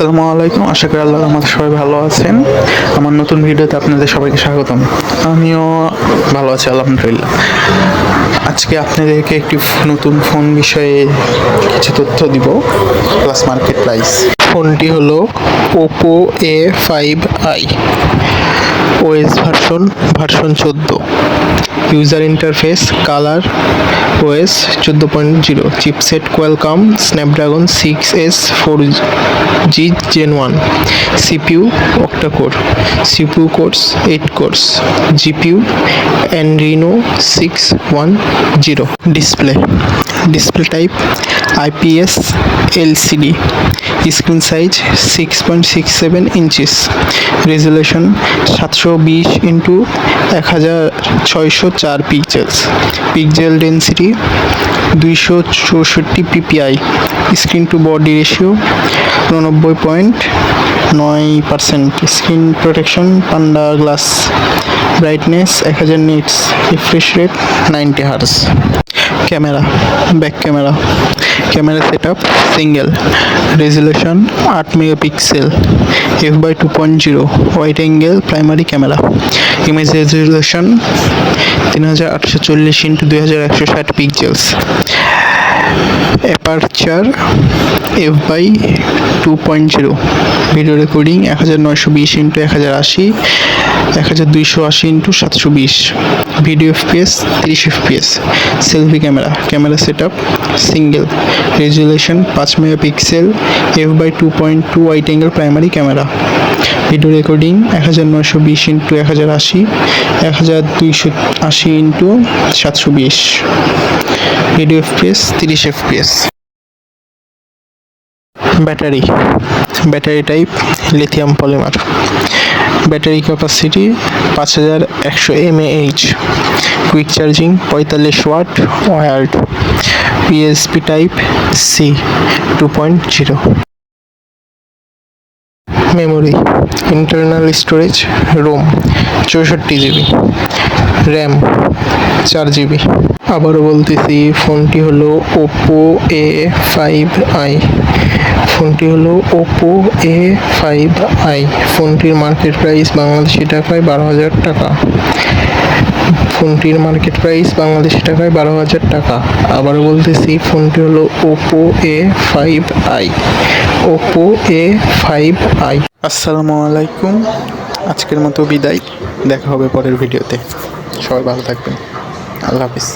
আসসালামু আলাইকুম। আশা করি আল্লাহর রহমতে সবাই ভালো আছেন। আমার নতুন ভিডিওতে আপনাদের সবাইকে স্বাগতম। আমিও ভালো আছি আলহামদুলিল্লাহ। আজকে আপনাদেরকে একটি নতুন ফোন বিষয়ে কিছু তথ্য দিব, প্লাস মার্কেট প্রাইস। ফোনটি হলো Oppo A5i, OS version 14, user interface colour OS 14.0, chipset Qualcomm Snapdragon 6S 4G Gen 1, CPU octa-core, CPU cores 8 cores, GPU Adreno 610, display type IPS LCD, screen size 6.67 inches, resolution 720x1604 pixels, pixel density 264 ppi, screen to body ratio 99.9%, screen protection panda glass, brightness 1000 nits, refresh rate 90 Hz. Back camera setup single, resolution 8 megapixel, f/2.0, wide angle primary camera, image resolution 3840x2160 pixels, aperture f/2.0, video recording 1920x1080, 1280x720, video fps 30 fps, selfie camera setup single, resolution 5 megapixel, f/2.2, wide angle primary camera, video recording 1920x1080, 1280x720, video fps 30 fps. Battery type lithium polymer, battery capacity 5100 mAh, quick charging 45 watt, wired, USB type C 2.0, memory internal storage ROM 64 GB, RAM 4 GB। আবারও বলতেছি, ফোনটি হলো Oppo A5i, ফোনটির market price Bangladeshi টাকায় 12,000 টাকা। আবারও বলতেছি, ফোনটি হলো ওপো A5i। আসসালামু আলাইকুম। আজকের মতো বিদায়, দেখা হবে পরের ভিডিওতে। সবাই ভালো থাকবেন। আল্লাহ হাফিজ।